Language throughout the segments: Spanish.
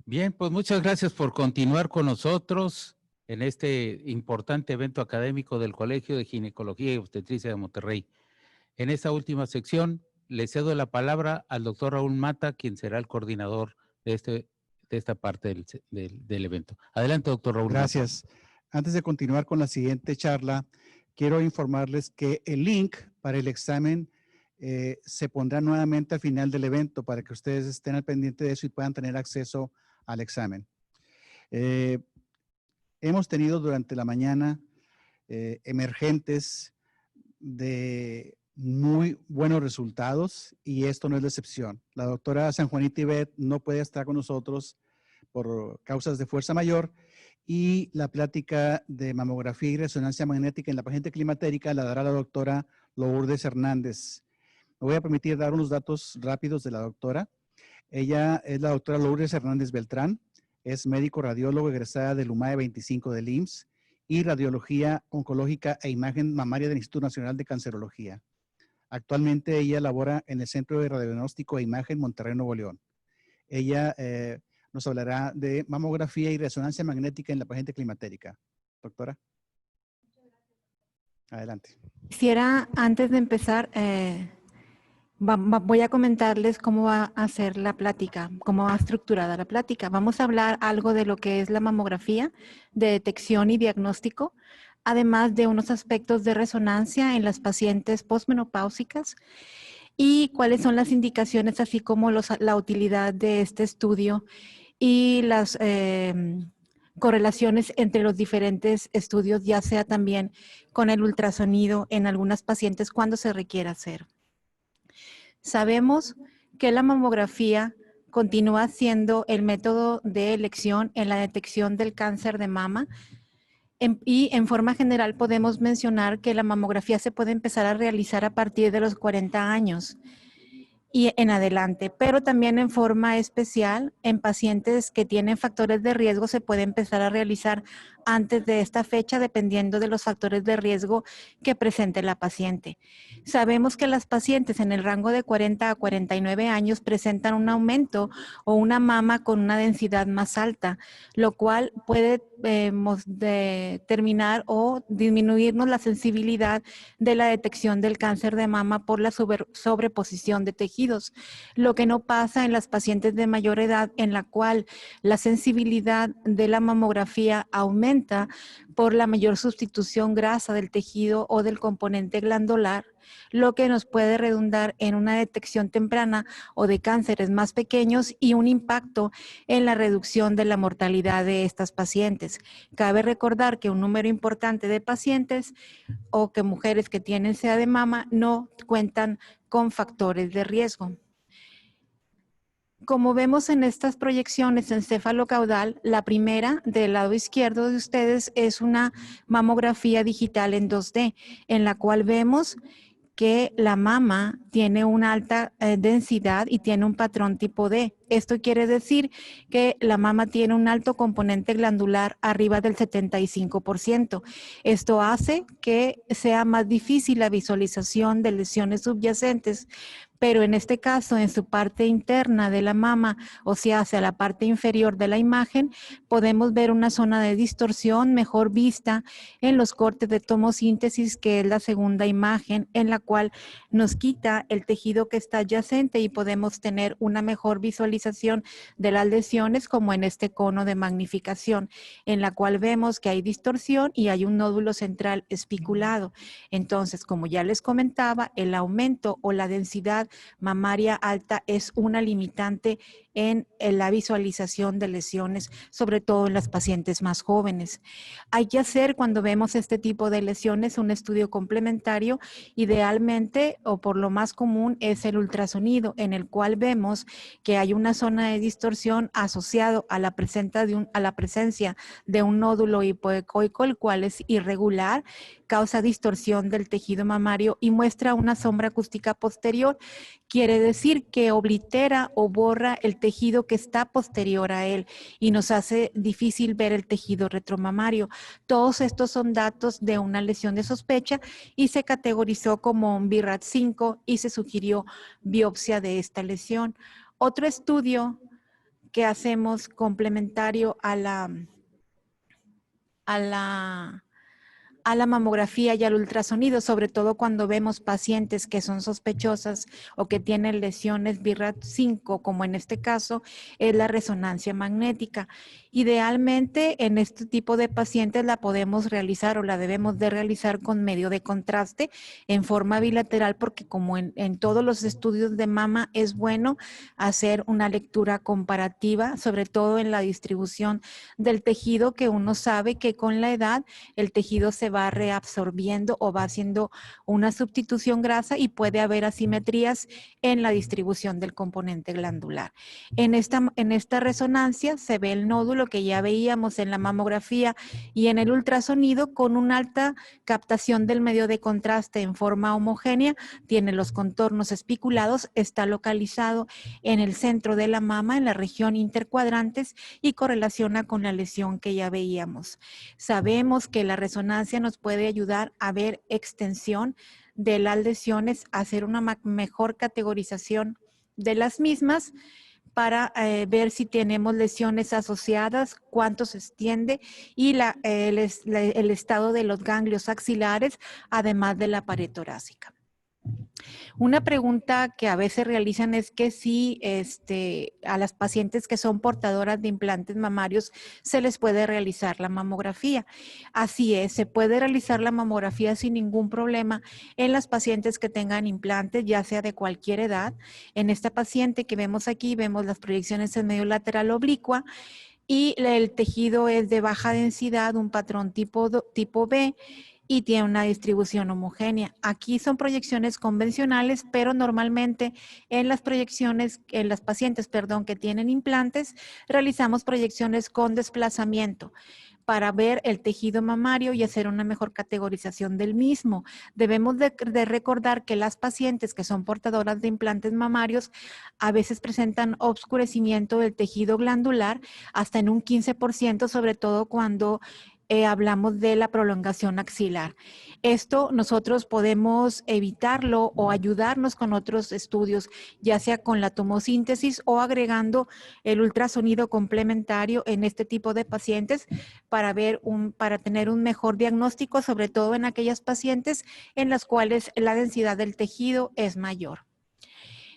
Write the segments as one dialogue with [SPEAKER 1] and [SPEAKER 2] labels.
[SPEAKER 1] Bien, pues muchas gracias por continuar con nosotros en este importante evento académico del Colegio de Ginecología y Obstetricia de Monterrey. En esta última sección le cedo la palabra al doctor Raúl Mata, quien será el coordinador de esta parte del evento. Adelante, doctor Raúl Mata.
[SPEAKER 2] Gracias. Antes de continuar con la siguiente charla, quiero informarles que el link para el examen se pondrá nuevamente al final del evento para que ustedes estén al pendiente de eso y puedan tener acceso al examen. Hemos tenido durante la mañana emergentes de muy buenos resultados y esto no es la excepción. La doctora San Juanita Ibet no puede estar con nosotros por causas de fuerza mayor y la plática de mamografía y resonancia magnética en la paciente climatérica la dará la doctora Lourdes Hernández. Me voy a permitir dar unos datos rápidos de la doctora. Ella es la doctora Lourdes Hernández Beltrán, es médico radiólogo egresada del UMAE 25 del IMSS y radiología oncológica e imagen mamaria del Instituto Nacional de Cancerología. Actualmente ella labora en el Centro de Radiodiagnóstico e Imagen Monterrey, Nuevo León. Ella nos hablará de mamografía y resonancia magnética en la paciente climatérica. Doctora. Adelante.
[SPEAKER 3] Quisiera, antes de empezar, voy a comentarles cómo va a ser la plática, cómo va estructurada la plática. Vamos a hablar algo de lo que es la mamografía, de detección y diagnóstico, además de unos aspectos de resonancia en las pacientes posmenopáusicas y cuáles son las indicaciones, así como la utilidad de este estudio y las correlaciones entre los diferentes estudios, ya sea también con el ultrasonido en algunas pacientes cuando se requiera hacer. Sabemos que la mamografía continúa siendo el método de elección en la detección del cáncer de mama y en forma general podemos mencionar que la mamografía se puede empezar a realizar a partir de los 40 años y en adelante, pero también en forma especial en pacientes que tienen factores de riesgo se puede empezar a realizar antes de esta fecha dependiendo de los factores de riesgo que presente la paciente. Sabemos que las pacientes en el rango de 40 a 49 años presentan un aumento o una mama con una densidad más alta, lo cual puede determinar o disminuirnos la sensibilidad de la detección del cáncer de mama por la sobreposición de tejidos, lo que no pasa en las pacientes de mayor edad en la cual la sensibilidad de la mamografía aumenta por la mayor sustitución grasa del tejido o del componente glandular, lo que nos puede redundar en una detección temprana o de cánceres más pequeños y un impacto en la reducción de la mortalidad de estas pacientes. Cabe recordar que un número importante de pacientes o que mujeres que tienen SEA de mama no cuentan con factores de riesgo. Como vemos en estas proyecciones encéfalo-caudal, la primera del lado izquierdo de ustedes es una mamografía digital en 2D, en la cual vemos que la mama tiene una alta densidad y tiene un patrón tipo D. Esto quiere decir que la mama tiene un alto componente glandular arriba del 75%. Esto hace que sea más difícil la visualización de lesiones subyacentes, pero en este caso, en su parte interna de la mama, o sea, hacia la parte inferior de la imagen, podemos ver una zona de distorsión mejor vista en los cortes de tomosíntesis, que es la segunda imagen, en la cual nos quita el tejido que está adyacente y podemos tener una mejor visualización de las lesiones, como en este cono de magnificación, en la cual vemos que hay distorsión y hay un nódulo central especulado. Entonces, como ya les comentaba, el aumento o la densidad mamaria alta es una limitante en la visualización de lesiones, sobre todo en las pacientes más jóvenes. Hay que hacer, cuando vemos este tipo de lesiones, un estudio complementario. Idealmente, o por lo más común, es el ultrasonido, en el cual vemos que hay una zona de distorsión asociado a la presencia de un nódulo hipoecoico, el cual es irregular, causa distorsión del tejido mamario y muestra una sombra acústica posterior. Quiere decir que oblitera o borra el tejido que está posterior a él y nos hace difícil ver el tejido retromamario. Todos estos son datos de una lesión de sospecha y se categorizó como un BIRAT5 y se sugirió biopsia de esta lesión. Otro estudio que hacemos complementario a la mamografía y al ultrasonido, sobre todo cuando vemos pacientes que son sospechosas o que tienen lesiones BRAF5, como en este caso es la resonancia magnética. Idealmente, en este tipo de pacientes la podemos realizar o la debemos de realizar con medio de contraste en forma bilateral, porque como en todos los estudios de mama es bueno hacer una lectura comparativa, sobre todo en la distribución del tejido, que uno sabe que con la edad el tejido se va reabsorbiendo o va haciendo una sustitución grasa y puede haber asimetrías en la distribución del componente glandular. En esta resonancia se ve el nódulo que ya veíamos en la mamografía y en el ultrasonido con una alta captación del medio de contraste en forma homogénea, tiene los contornos espiculados, está localizado en el centro de la mama, en la región intercuadrantes y correlaciona con la lesión que ya veíamos. Sabemos que la resonancia nos puede ayudar a ver extensión de las lesiones, hacer una mejor categorización de las mismas para ver si tenemos lesiones asociadas, cuánto se extiende y el estado de los ganglios axilares, además de la pared torácica. Una pregunta que a veces realizan es que si a las pacientes que son portadoras de implantes mamarios se les puede realizar la mamografía. Así es, se puede realizar la mamografía sin ningún problema en las pacientes que tengan implantes, ya sea de cualquier edad. En esta paciente que vemos aquí, vemos las proyecciones en medio lateral oblicua y el tejido es de baja densidad, un patrón tipo B, y tiene una distribución homogénea. Aquí son proyecciones convencionales, pero normalmente en las pacientes que tienen implantes, realizamos proyecciones con desplazamiento para ver el tejido mamario y hacer una mejor categorización del mismo. Debemos de recordar que las pacientes que son portadoras de implantes mamarios a veces presentan obscurecimiento del tejido glandular hasta en un 15%, sobre todo cuando hablamos de la prolongación axilar. Esto nosotros podemos evitarlo o ayudarnos con otros estudios, ya sea con la tomosíntesis o agregando el ultrasonido complementario en este tipo de pacientes para tener un mejor diagnóstico, sobre todo en aquellas pacientes en las cuales la densidad del tejido es mayor.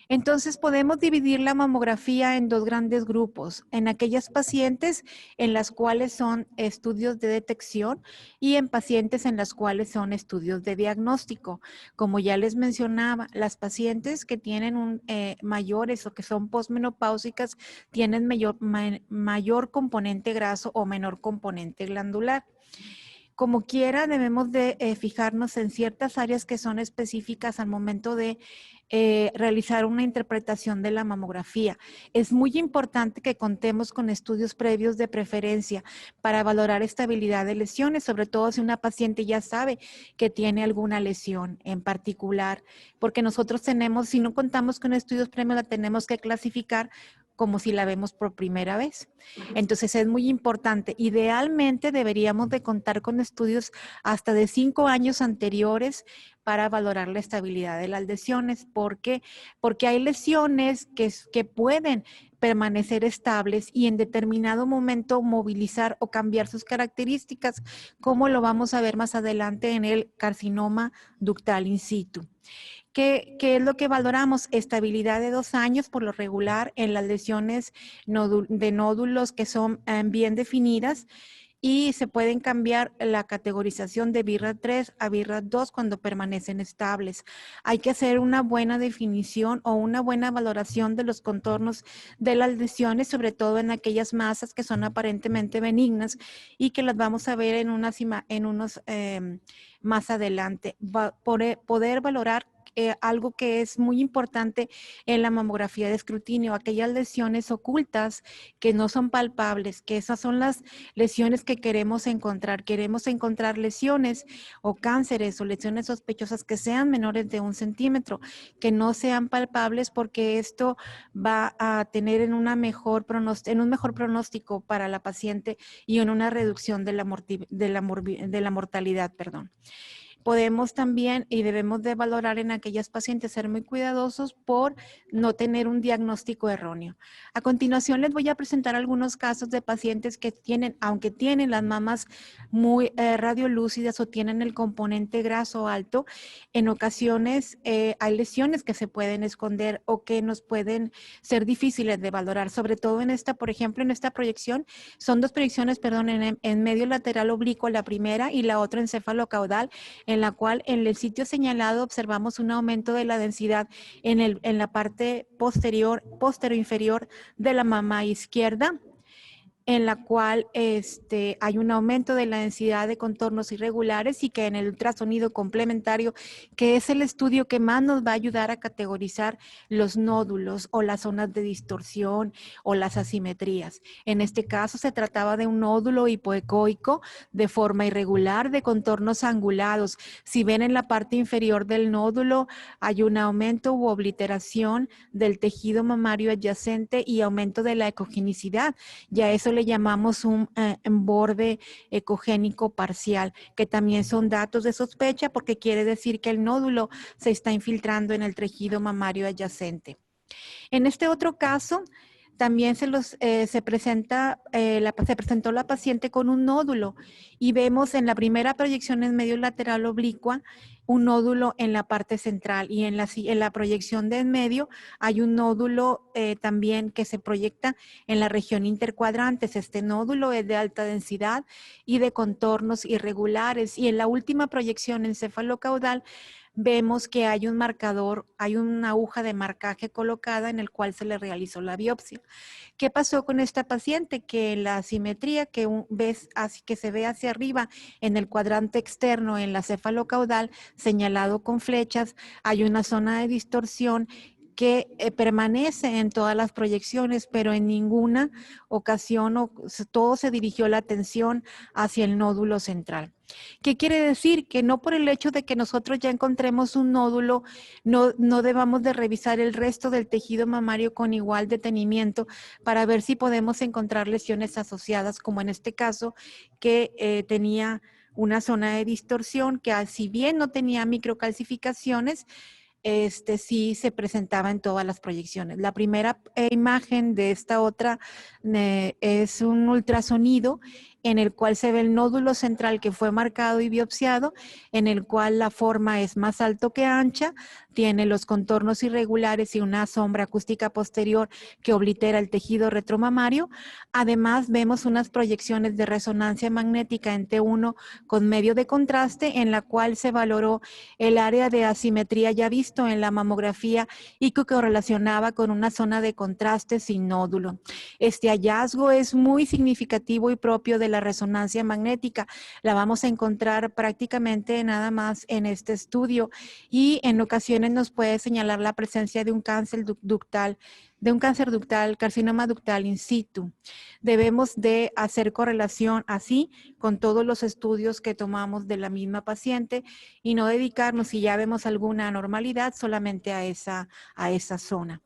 [SPEAKER 3] Entonces podemos dividir la mamografía en dos grandes grupos, en aquellas pacientes en las cuales son estudios de detección y en pacientes en las cuales son estudios de diagnóstico. Como ya les mencionaba, las pacientes que tienen mayores o que son posmenopáusicas tienen mayor componente graso o menor componente glandular. Como quiera, debemos de fijarnos en ciertas áreas que son específicas al momento de realizar una interpretación de la mamografía. Es muy importante que contemos con estudios previos de preferencia para valorar estabilidad de lesiones, sobre todo si una paciente ya sabe que tiene alguna lesión en particular, porque nosotros si no contamos con estudios previos, la tenemos que clasificar como si la vemos por primera vez. Entonces es muy importante. Idealmente deberíamos de contar con estudios hasta de 5 años anteriores para valorar la estabilidad de las lesiones. ¿Por qué? Porque hay lesiones que pueden permanecer estables y en determinado momento movilizar o cambiar sus características, como lo vamos a ver más adelante en el carcinoma ductal in situ. ¿Qué es lo que valoramos? Estabilidad de 2 años por lo regular en las lesiones de nódulos que son bien definidas y se pueden cambiar la categorización de BRAF3 a BRAF2 cuando permanecen estables. Hay que hacer una buena definición o una buena valoración de los contornos de las lesiones, sobre todo en aquellas masas que son aparentemente benignas y que las vamos a ver en unos más adelante. Poder valorar algo que es muy importante en la mamografía de escrutinio, aquellas lesiones ocultas que no son palpables, que esas son las lesiones que queremos encontrar. Queremos encontrar lesiones o cánceres o lesiones sospechosas que sean menores de 1 centímetro, que no sean palpables, porque esto va a tener en un mejor pronóstico para la paciente y en una reducción de la mortalidad, perdón. podemos también y debemos de valorar en aquellas pacientes ser muy cuidadosos por no tener un diagnóstico erróneo. A continuación les voy a presentar algunos casos de pacientes que tienen, aunque tienen las mamas muy radiolúcidas o tienen el componente graso alto, en ocasiones hay lesiones que se pueden esconder o que nos pueden ser difíciles de valorar, sobre todo en esta, por ejemplo, en esta proyección, son dos proyecciones, perdón, en medio lateral oblicuo, la primera y la otra encéfalo-caudal, en la cual en el sitio señalado observamos un aumento de la densidad en la parte posterior-inferior de la mama izquierda, en la cual hay un aumento de la densidad de contornos irregulares y que en el ultrasonido complementario, que es el estudio que más nos va a ayudar a categorizar los nódulos o las zonas de distorsión o las asimetrías. En este caso se trataba de un nódulo hipoecoico de forma irregular de contornos angulados. Si ven en la parte inferior del nódulo hay un aumento u obliteración del tejido mamario adyacente y aumento de la ecogenicidad. Ya eso le llamamos un borde ecogénico parcial, que también son datos de sospecha porque quiere decir que el nódulo se está infiltrando en el tejido mamario adyacente. En este otro caso, también se presentó la paciente con un nódulo y vemos en la primera proyección en medio lateral oblicua un nódulo en la parte central y en la proyección de en medio hay un nódulo también que se proyecta en la región intercuadrantes. Este nódulo es de alta densidad y de contornos irregulares y en la última proyección encéfalo-caudal vemos que hay un marcador, hay una aguja de marcaje colocada en el cual se le realizó la biopsia. ¿Qué pasó con esta paciente? Que la asimetría que se ve hacia arriba en el cuadrante externo, en la cefalocaudal, señalado con flechas, hay una zona de distorsión que permanece en todas las proyecciones, pero en ninguna ocasión todo se dirigió la atención hacia el nódulo central. ¿Qué quiere decir? Que no por el hecho de que nosotros ya encontremos un nódulo, no debamos de revisar el resto del tejido mamario con igual detenimiento para ver si podemos encontrar lesiones asociadas, como en este caso que tenía una zona de distorsión que si bien no tenía microcalcificaciones, sí se presentaba en todas las proyecciones. La primera imagen de esta otra es un ultrasonido en el cual se ve el nódulo central que fue marcado y biopsiado, en el cual la forma es más alto que ancha, tiene los contornos irregulares y una sombra acústica posterior que oblitera el tejido retromamario. Además, vemos unas proyecciones de resonancia magnética en T1 con medio de contraste, en la cual se valoró el área de asimetría ya visto en la mamografía y que correlacionaba con una zona de contraste sin nódulo. Este hallazgo es muy significativo y propio de la resonancia magnética. La vamos a encontrar prácticamente nada más en este estudio y en ocasiones nos puede señalar la presencia de un cáncer ductal, carcinoma ductal in situ. Debemos de hacer correlación así con todos los estudios que tomamos de la misma paciente y no dedicarnos, si ya vemos alguna anormalidad, solamente a esa zona.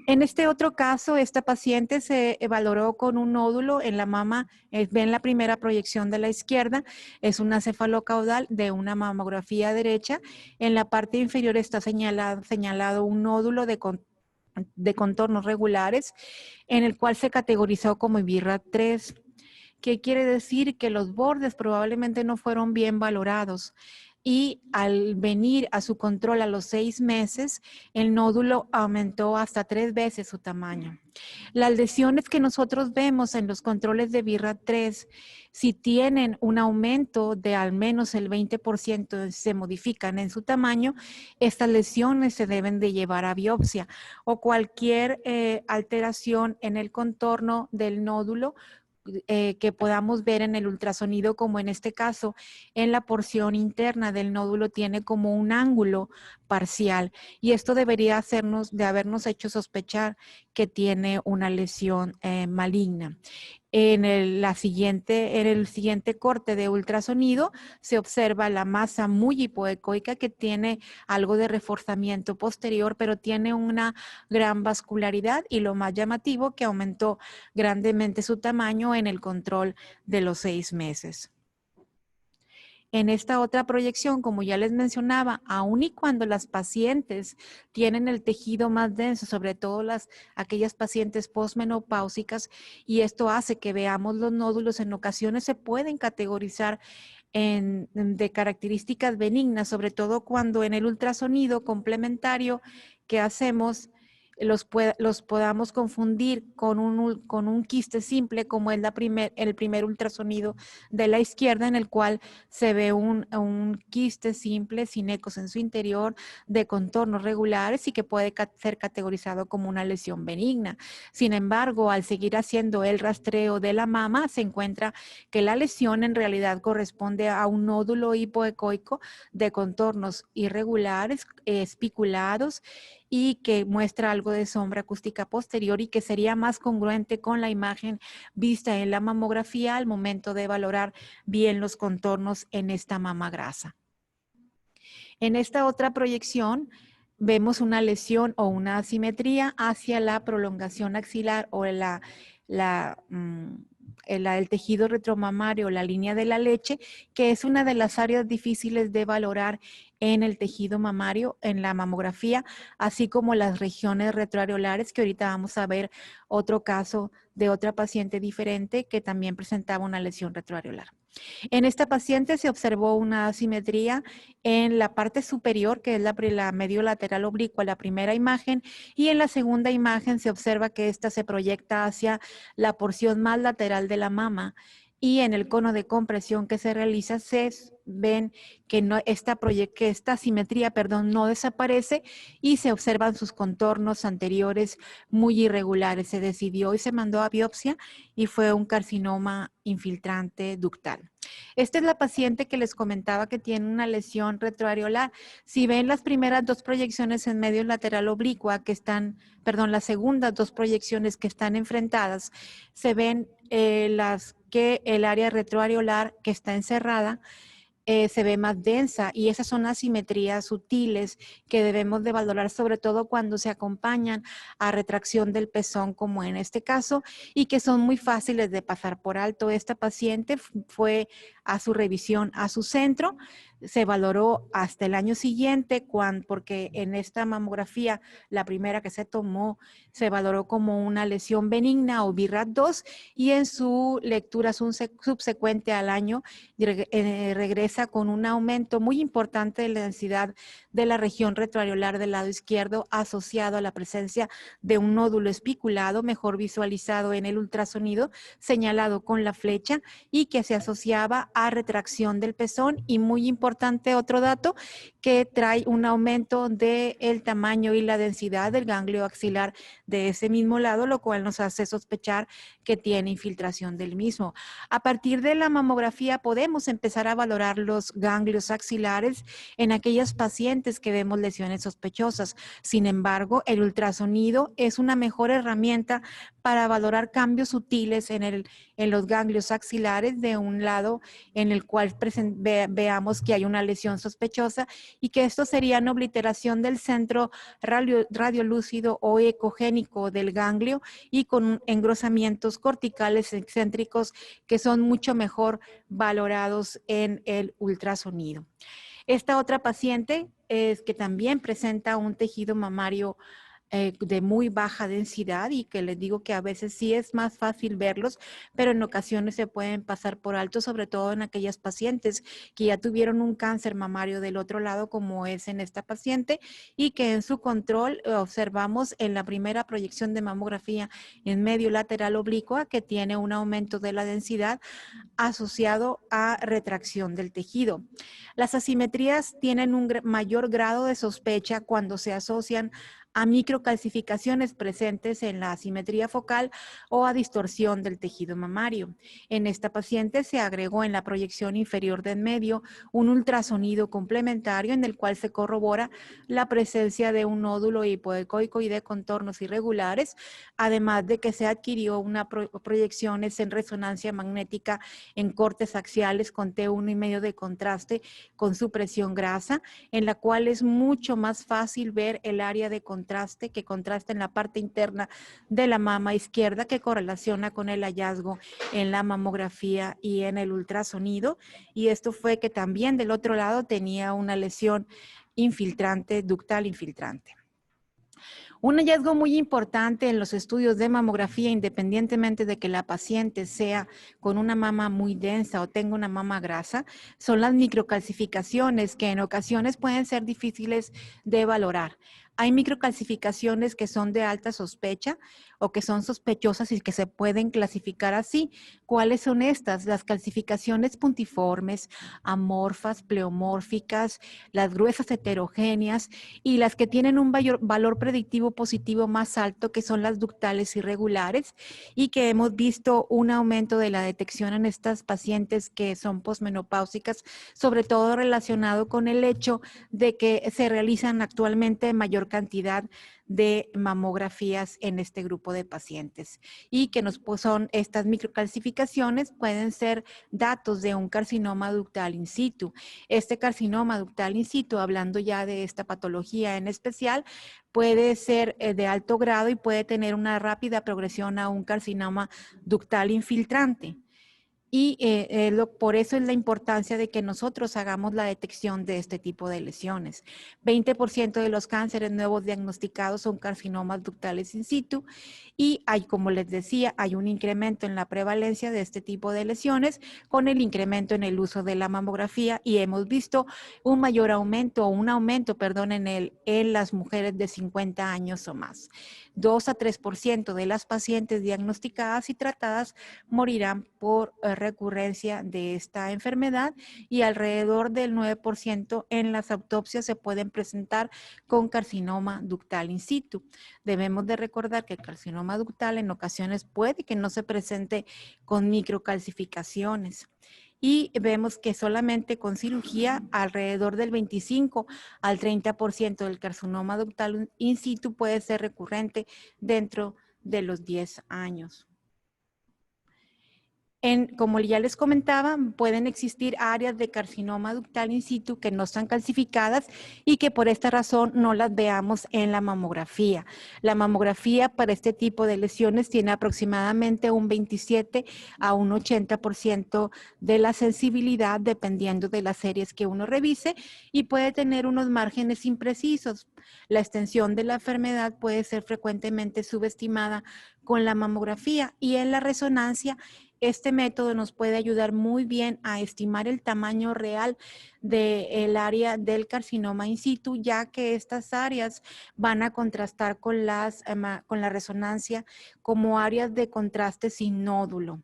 [SPEAKER 3] En este otro caso, esta paciente se valoró con un nódulo en la mama, ven la primera proyección de la izquierda, es una cefalocaudal de una mamografía derecha. En la parte inferior está señalado un nódulo de contornos regulares, en el cual se categorizó como IBIRRAD 3. ¿Qué quiere decir? Que los bordes probablemente no fueron bien valorados. Y al venir a su control a los 6 meses, el nódulo aumentó hasta 3 veces su tamaño. Las lesiones que nosotros vemos en los controles de IBIRRAD 3, si tienen un aumento de al menos el 20%, se modifican en su tamaño, estas lesiones se deben de llevar a biopsia o cualquier alteración en el contorno del nódulo que podamos ver en el ultrasonido, como en este caso, en la porción interna del nódulo tiene como un ángulo parcial y esto debería habernos hecho sospechar que tiene una lesión maligna. En el siguiente corte de ultrasonido se observa la masa muy hipoecoica que tiene algo de reforzamiento posterior, pero tiene una gran vascularidad y lo más llamativo que aumentó grandemente su tamaño en el control de los 6 meses. En esta otra proyección, como ya les mencionaba, aun y cuando las pacientes tienen el tejido más denso, sobre todo aquellas pacientes posmenopáusicas, y esto hace que veamos los nódulos, en ocasiones se pueden categorizar de características benignas, sobre todo cuando en el ultrasonido complementario que hacemos los podamos confundir con un quiste simple, como es el primer ultrasonido de la izquierda, en el cual se ve un quiste simple sin ecos en su interior, de contornos regulares y que puede ser categorizado como una lesión benigna. Sin embargo, al seguir haciendo el rastreo de la mama, se encuentra que la lesión en realidad corresponde a un nódulo hipoecoico de contornos irregulares, espiculados, y que muestra algo de sombra acústica posterior y que sería más congruente con la imagen vista en la mamografía al momento de valorar bien los contornos en esta mama grasa. En esta otra proyección vemos una lesión o una asimetría hacia la prolongación axilar o el tejido retromamario, la línea de la leche, que es una de las áreas difíciles de valorar en el tejido mamario, en la mamografía, así como las regiones retroareolares, que ahorita vamos a ver otro caso de otra paciente diferente que también presentaba una lesión retroareolar. En esta paciente se observó una asimetría en la parte superior, que es la medio lateral oblicua, la primera imagen, y en la segunda imagen se observa que esta se proyecta hacia la porción más lateral de la mama, y en el cono de compresión que se realiza se ven que esta asimetría, no desaparece y se observan sus contornos anteriores muy irregulares. Se decidió y se mandó a biopsia y fue un carcinoma infiltrante ductal. Esta es la paciente que les comentaba que tiene una lesión retroareolar. Si ven las primeras dos proyecciones en medio lateral oblicua las segundas dos proyecciones que están enfrentadas, se ven que el área retroareolar que está encerrada se ve más densa, y esas son asimetrías sutiles que debemos de valorar, sobre todo cuando se acompañan a retracción del pezón, como en este caso, y que son muy fáciles de pasar por alto. Esta paciente fue a su revisión a su centro, se valoró hasta el año siguiente, porque en esta mamografía, la primera que se tomó, se valoró como una lesión benigna o BIRAT2, y en su lectura subsecuente al año regresa con un aumento muy importante de la densidad de la región retroareolar del lado izquierdo, asociado a la presencia de un nódulo espiculado, mejor visualizado en el ultrasonido, señalado con la flecha, y que se asociaba a retracción del pezón. Y muy importante otro dato, que trae un aumento del tamaño y la densidad del ganglio axilar de ese mismo lado, lo cual nos hace sospechar que tiene infiltración del mismo. A partir de la mamografía podemos empezar a valorar los ganglios axilares en aquellas pacientes que vemos lesiones sospechosas. Sin embargo, el ultrasonido es una mejor herramienta para valorar cambios sutiles en los ganglios axilares, de un lado en el cual veamos que hay una lesión sospechosa, y que esto sería una obliteración del centro radiolúcido o ecogénico del ganglio, y con engrosamientos corticales excéntricos que son mucho mejor valorados en el ultrasonido. Esta otra paciente es que también presenta un tejido mamario de muy baja densidad, y que les digo que a veces sí es más fácil verlos, pero en ocasiones se pueden pasar por alto, sobre todo en aquellas pacientes que ya tuvieron un cáncer mamario del otro lado, como es en esta paciente, y que en su control observamos en la primera proyección de mamografía en medio lateral oblicua que tiene un aumento de la densidad asociado a retracción del tejido. Las asimetrías tienen un mayor grado de sospecha cuando se asocian a microcalcificaciones presentes en la asimetría focal o a distorsión del tejido mamario. En esta paciente se agregó en la proyección inferior de en medio un ultrasonido complementario en el cual se corrobora la presencia de un nódulo hipoecoico y de contornos irregulares, además de que se adquirió una proyecciones en resonancia magnética en cortes axiales con T1,5 de contraste con supresión grasa, en la cual es mucho más fácil ver el área de contorno contraste, que contrasta en la parte interna de la mama izquierda, que correlaciona con el hallazgo en la mamografía y en el ultrasonido. Y esto fue que también del otro lado tenía una lesión infiltrante, ductal infiltrante. Un hallazgo muy importante en los estudios de mamografía, independientemente de que la paciente sea con una mama muy densa o tenga una mama grasa, son las microcalcificaciones que en ocasiones pueden ser difíciles de valorar. Hay microcalcificaciones que son de alta sospecha o que son sospechosas y que se pueden clasificar así. ¿Cuáles son estas? Las calcificaciones puntiformes, amorfas, pleomórficas, las gruesas heterogéneas y las que tienen un valor predictivo positivo más alto, que son las ductales irregulares, y que hemos visto un aumento de la detección en estas pacientes que son posmenopáusicas, sobre todo relacionado con el hecho de que se realizan actualmente mayor cantidad de mamografías en este grupo de pacientes y que son estas microcalcificaciones pueden ser datos de un carcinoma ductal in situ. Este carcinoma ductal in situ, hablando ya de esta patología en especial, puede ser de alto grado y puede tener una rápida progresión a un carcinoma ductal infiltrante. Y por eso es la importancia de que nosotros hagamos la detección de este tipo de lesiones. 20% de los cánceres nuevos diagnosticados son carcinomas ductales in situ y hay, como les decía, hay un incremento en la prevalencia de este tipo de lesiones con el incremento en el uso de la mamografía y hemos visto un mayor aumento, en las mujeres de 50 años o más. 2 a 3% de las pacientes diagnosticadas y tratadas morirán por recurrencia de esta enfermedad y alrededor del 9% en las autopsias se pueden presentar con carcinoma ductal in situ. Debemos de recordar que el carcinoma ductal en ocasiones puede que no se presente con microcalcificaciones. Y vemos que solamente con cirugía alrededor del 25 al 30% del carcinoma ductal in situ puede ser recurrente dentro de los 10 años. Como ya les comentaba, pueden existir áreas de carcinoma ductal in situ que no están calcificadas y que por esta razón no las veamos en la mamografía. La mamografía para este tipo de lesiones tiene aproximadamente un 27 a un 80% de la sensibilidad dependiendo de las series que uno revise y puede tener unos márgenes imprecisos. La extensión de la enfermedad puede ser frecuentemente subestimada con la mamografía y en la resonancia. Este método nos puede ayudar muy bien a estimar el tamaño real del área del carcinoma in situ, ya que estas áreas van a contrastar con la resonancia como áreas de contraste sin nódulo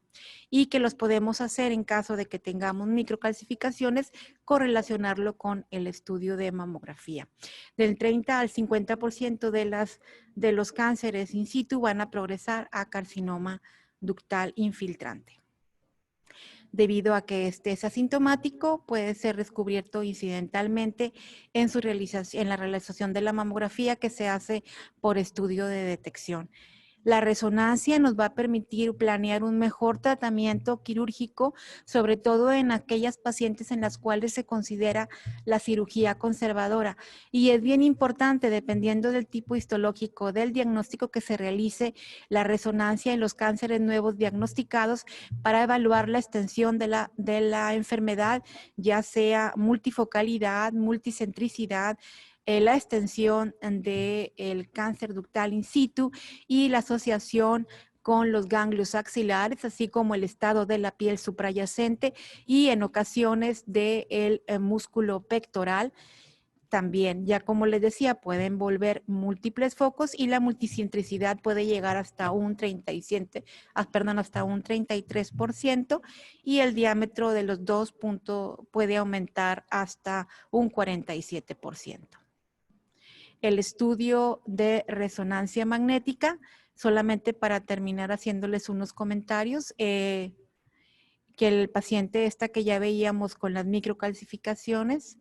[SPEAKER 3] y que los podemos hacer en caso de que tengamos microcalcificaciones, correlacionarlo con el estudio de mamografía. Del 30 al 50% de los cánceres in situ van a progresar a carcinoma ductal infiltrante. Debido a que este es asintomático, puede ser descubierto incidentalmente en la realización de la mamografía que se hace por estudio de detección. La resonancia nos va a permitir planear un mejor tratamiento quirúrgico, sobre todo en aquellas pacientes en las cuales se considera la cirugía conservadora. Y es bien importante, dependiendo del tipo histológico del diagnóstico que se realice, la resonancia en los cánceres nuevos diagnosticados para evaluar la extensión de la enfermedad, ya sea multifocalidad, multicentricidad, la extensión del cáncer ductal in situ y la asociación con los ganglios axilares, así como el estado de la piel suprayacente y en ocasiones del músculo pectoral. También, ya como les decía, pueden envolver múltiples focos y la multicentricidad puede llegar hasta un 33% y el diámetro de los dos puntos puede aumentar hasta un 47%. El estudio de resonancia magnética, solamente para terminar haciéndoles unos comentarios, que el paciente esta que ya veíamos con las microcalcificaciones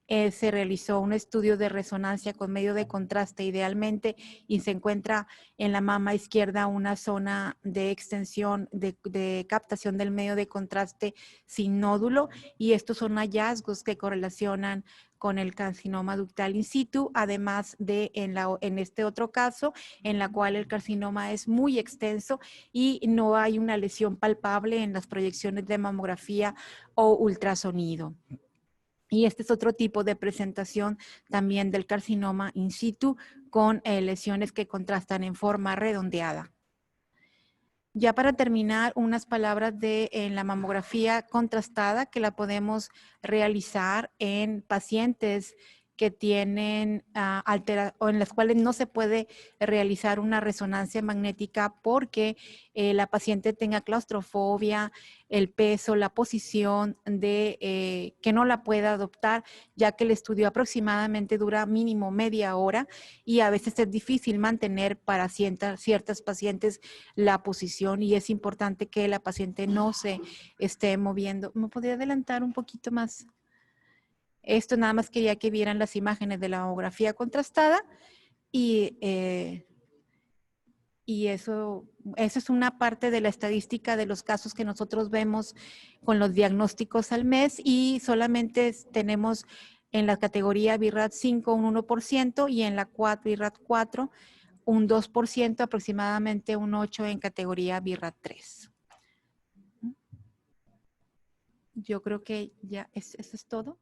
[SPEAKER 3] se realizó un estudio de resonancia con medio de contraste idealmente y se encuentra en la mama izquierda una zona de extensión de captación del medio de contraste sin nódulo, y estos son hallazgos que correlacionan con el carcinoma ductal in situ, además de en este otro caso, en la cual el carcinoma es muy extenso y no hay una lesión palpable en las proyecciones de mamografía o ultrasonido. Y este es otro tipo de presentación también del carcinoma in situ con lesiones que contrastan en forma redondeada. Ya para terminar, unas palabras en la mamografía contrastada que la podemos realizar en pacientes que tienen o en las cuales no se puede realizar una resonancia magnética porque la paciente tenga claustrofobia, el peso, la posición que no la pueda adoptar, ya que el estudio aproximadamente dura mínimo media hora y a veces es difícil mantener para ciertas pacientes la posición, y es importante que la paciente no se esté moviendo. ¿Me podría adelantar un poquito más? Esto nada más quería que vieran las imágenes de la mamografía contrastada y eso es una parte de la estadística de los casos que nosotros vemos con los diagnósticos al mes, y solamente tenemos en la categoría BI-RADS 5 un 1% y en la BI-RADS 4 un 2%, aproximadamente un 8% en categoría BI-RADS 3. Yo creo que ya eso es todo.